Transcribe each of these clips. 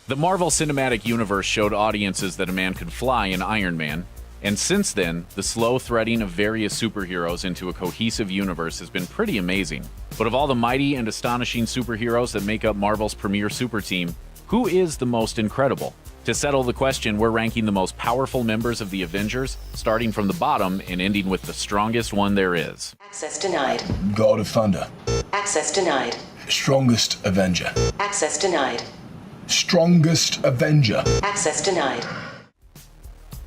The Marvel Cinematic Universe showed audiences that a man could fly in Iron Man, and since then, the slow threading of various superheroes into a cohesive universe has been pretty amazing. But of all the mighty and astonishing superheroes that make up Marvel's premier super team, who is the most incredible? To settle the question, we're ranking the most powerful members of the Avengers, starting from the bottom and ending with the strongest one there is. Access denied. God of Thunder. Access denied. Strongest Avenger. Access denied. Strongest Avenger. Access denied.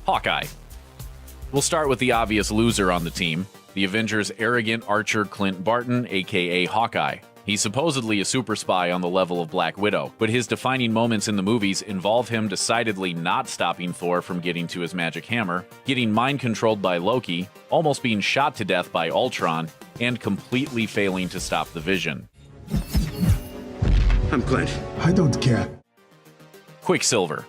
Hawkeye. We'll start with the obvious loser on the team, the Avengers' arrogant archer Clint Barton, aka Hawkeye. He's supposedly a super spy on the level of Black Widow, but his defining moments in the movies involve him decidedly not stopping Thor from getting to his magic hammer, getting mind-controlled by Loki, almost being shot to death by Ultron, and completely failing to stop the Vision. I'm Clint. I don't care. Quicksilver.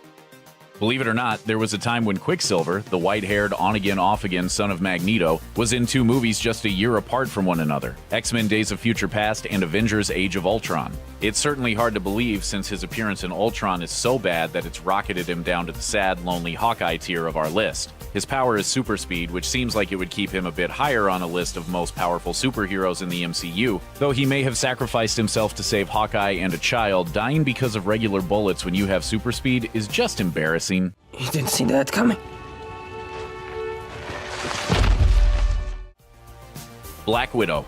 Believe it or not, there was a time when Quicksilver, the white-haired, on-again, off-again son of Magneto, was in two movies just a year apart from one another, X-Men Days of Future Past and Avengers Age of Ultron. It's certainly hard to believe since his appearance in Ultron is so bad that it's rocketed him down to the sad, lonely Hawkeye tier of our list. His power is super speed, which seems like it would keep him a bit higher on a list of most powerful superheroes in the MCU, though he may have sacrificed himself to save Hawkeye and a child. Dying because of regular bullets when you have super speed is just embarrassing. You didn't see that coming. Black Widow.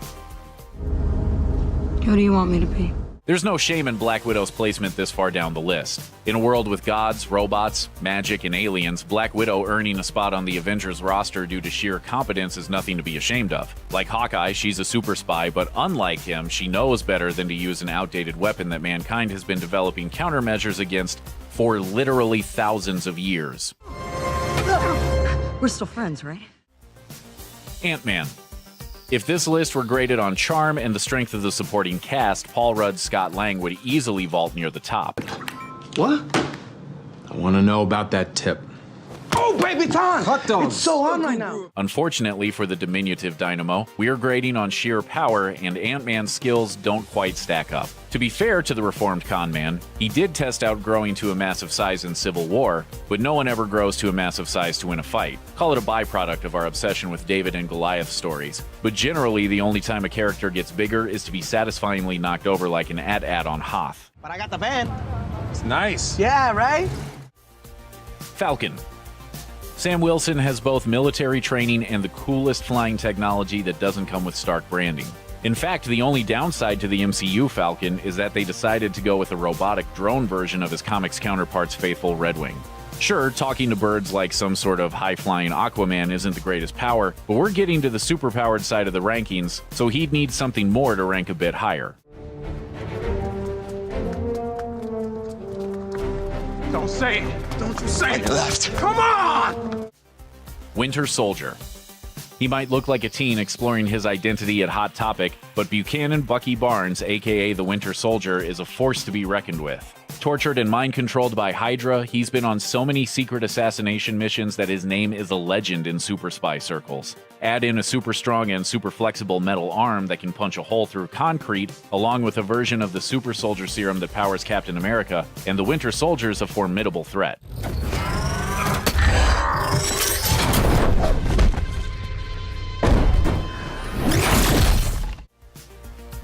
Who do you want me to be? There's no shame in Black Widow's placement this far down the list. In a world with gods, robots, magic, and aliens, Black Widow earning a spot on the Avengers roster due to sheer competence is nothing to be ashamed of. Like Hawkeye, she's a super spy, but unlike him, she knows better than to use an outdated weapon that mankind has been developing countermeasures against for literally thousands of years. We're still friends, right? Ant-Man. If this list were graded on charm and the strength of the supporting cast, Paul Rudd's Scott Lang would easily vault near the top. What? I want to know about that tip. Oh, baby, time! Hot dogs. It's so on right now. Unfortunately for the diminutive Dynamo, we are grading on sheer power, and Ant-Man's skills don't quite stack up. To be fair to the reformed con man, he did test out growing to a massive size in Civil War, but no one ever grows to a massive size to win a fight. Call it a byproduct of our obsession with David and Goliath stories. But generally, the only time a character gets bigger is to be satisfyingly knocked over like an AT-AT on Hoth. But I got the van. It's nice. Yeah, right? Falcon. Sam Wilson has both military training and the coolest flying technology that doesn't come with Stark branding. In fact, the only downside to the MCU Falcon is that they decided to go with a robotic drone version of his comics counterpart's faithful Red Wing. Sure, talking to birds like some sort of high-flying Aquaman isn't the greatest power, but we're getting to the superpowered side of the rankings, so he'd need something more to rank a bit higher. Don't say it. Don't you say it. Left. Come on! Winter Soldier. He might look like a teen exploring his identity at Hot Topic, but Buchanan Bucky Barnes, aka the Winter Soldier, is a force to be reckoned with. Tortured and mind-controlled by Hydra, he's been on so many secret assassination missions that his name is a legend in super spy circles. Add in a super strong and super flexible metal arm that can punch a hole through concrete, along with a version of the super soldier serum that powers Captain America, and the Winter Soldier's a formidable threat.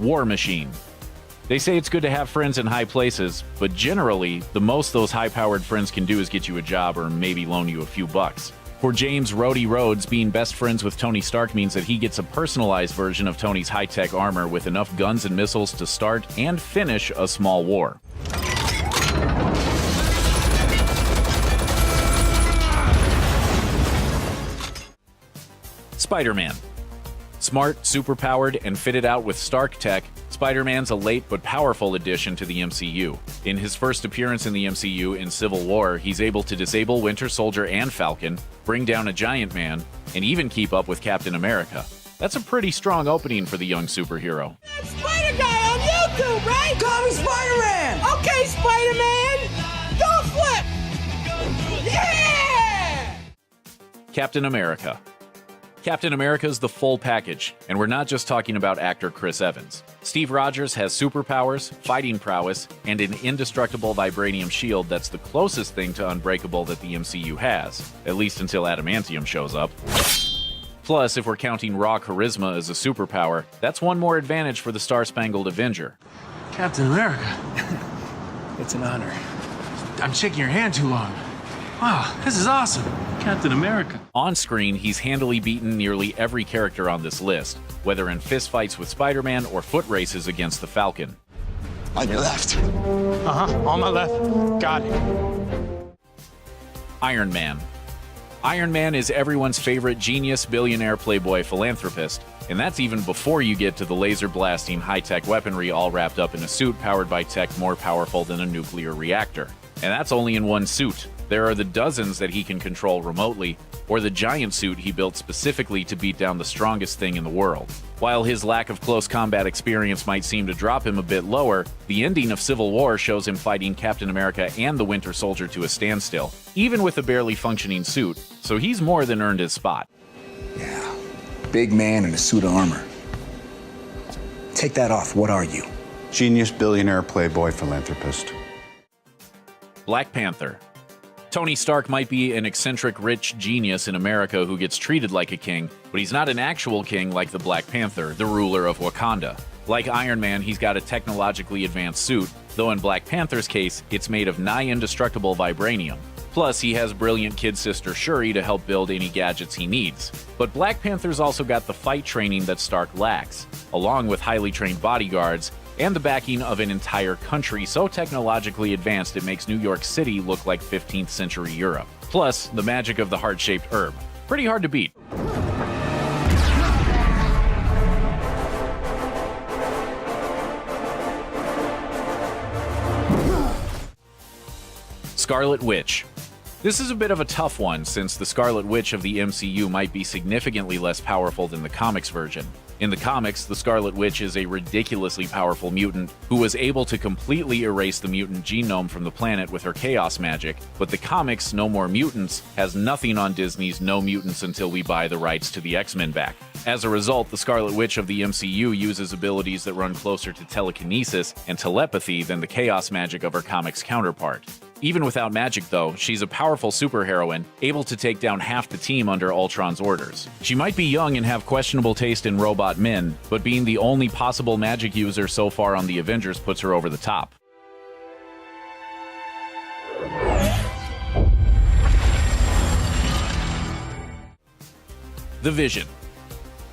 War Machine. They say it's good to have friends in high places, but generally, the most those high-powered friends can do is get you a job or maybe loan you a few bucks. For James Rhodey Rhodes, being best friends with Tony Stark means that he gets a personalized version of Tony's high-tech armor with enough guns and missiles to start and finish a small war. Spider-Man. Smart, superpowered, and fitted out with Stark tech, Spider-Man's a late but powerful addition to the MCU. In his first appearance in the MCU in Civil War, he's able to disable Winter Soldier and Falcon, bring down a Giant Man, and even keep up with Captain America. That's a pretty strong opening for the young superhero. That Spider guy on YouTube, right? Call me Spider-Man! Okay, Spider-Man! Don't flip! Yeah! Captain America. Captain America's the full package, and we're not just talking about actor Chris Evans. Steve Rogers has superpowers, fighting prowess, and an indestructible vibranium shield that's the closest thing to unbreakable that the MCU has, at least until adamantium shows up. Plus, if we're counting raw charisma as a superpower, that's one more advantage for the Star-Spangled Avenger. Captain America. It's an honor. I'm shaking your hand too long. Wow, this is awesome. Captain America. On screen, he's handily beaten nearly every character on this list, whether in fistfights with Spider-Man or foot races against the Falcon. On your left. On my left. Got it. Iron Man. Iron Man is everyone's favorite genius, billionaire, playboy, philanthropist, and that's even before you get to the laser-blasting high-tech weaponry all wrapped up in a suit powered by tech more powerful than a nuclear reactor. And that's only in one suit. There are the dozens that he can control remotely, or the giant suit he built specifically to beat down the strongest thing in the world. While his lack of close combat experience might seem to drop him a bit lower, the ending of Civil War shows him fighting Captain America and the Winter Soldier to a standstill, even with a barely functioning suit, so he's more than earned his spot. Yeah, big man in a suit of armor. Take that off, what are you? Genius, billionaire, playboy, philanthropist. Black Panther. Tony Stark might be an eccentric rich genius in America who gets treated like a king, but he's not an actual king like the Black Panther, the ruler of Wakanda. Like Iron Man, he's got a technologically advanced suit, though in Black Panther's case, it's made of nigh-indestructible vibranium. Plus, he has brilliant kid sister Shuri to help build any gadgets he needs. But Black Panther's also got the fight training that Stark lacks, along with highly trained bodyguards, and the backing of an entire country so technologically advanced it makes New York City look like 15th century Europe. Plus, the magic of the heart-shaped herb. Pretty hard to beat. Scarlet Witch. This is a bit of a tough one, since the Scarlet Witch of the MCU might be significantly less powerful than the comics version. In the comics, the Scarlet Witch is a ridiculously powerful mutant who was able to completely erase the mutant genome from the planet with her chaos magic, but the comics No More Mutants has nothing on Disney's No Mutants Until We Buy the Rights to the X-Men back. As a result, the Scarlet Witch of the MCU uses abilities that run closer to telekinesis and telepathy than the chaos magic of her comics counterpart. Even without magic, though, she's a powerful superheroine, able to take down half the team under Ultron's orders. She might be young and have questionable taste in robot men, but being the only possible magic user so far on the Avengers puts her over the top. The Vision.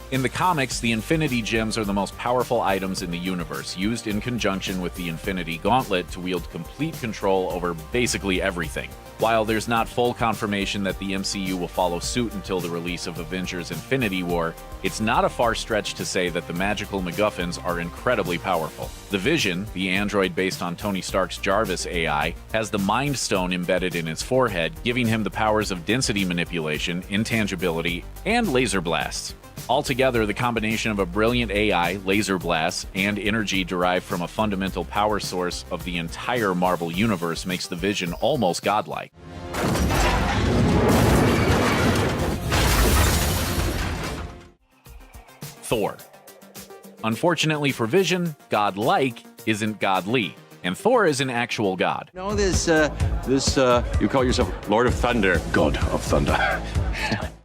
In the comics, the Infinity Gems are the most powerful items in the universe, used in conjunction with the Infinity Gauntlet to wield complete control over basically everything. While there's not full confirmation that the MCU will follow suit until the release of Avengers Infinity War, it's not a far stretch to say that the magical MacGuffins are incredibly powerful. The Vision, the android based on Tony Stark's Jarvis AI, has the Mind Stone embedded in his forehead, giving him the powers of density manipulation, intangibility, and laser blasts. Altogether, the combination of a brilliant AI, laser blasts, and energy derived from a fundamental power source of the entire Marvel Universe makes the Vision almost godlike. Thor. Unfortunately for Vision, godlike isn't godly, and Thor is an actual god. No, you call yourself Lord of Thunder. God of Thunder.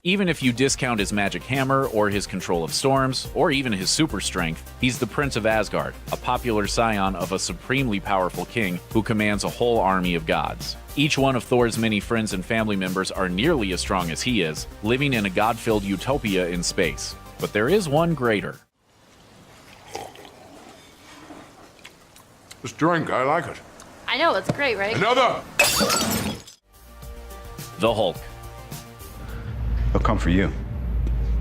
Even if you discount his magic hammer, or his control of storms, or even his super strength, he's the Prince of Asgard, a popular scion of a supremely powerful king who commands a whole army of gods. Each one of Thor's many friends and family members are nearly as strong as he is, living in a god-filled utopia in space. But there is one greater. This drink, I like it. I know, it's great, right? Another! The Hulk. They'll come for you.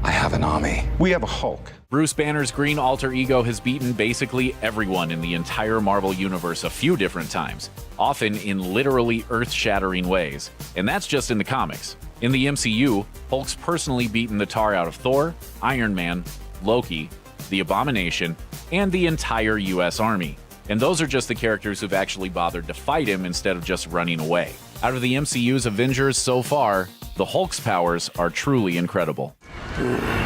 I have an army. We have a Hulk. Bruce Banner's green alter ego has beaten basically everyone in the entire Marvel Universe a few different times, often in literally earth-shattering ways. And that's just in the comics. In the MCU, Hulk's personally beaten the tar out of Thor, Iron Man, Loki, the Abomination, and the entire US Army. And those are just the characters who've actually bothered to fight him instead of just running away. Out of the MCU's Avengers so far, the Hulk's powers are truly incredible. Thunder.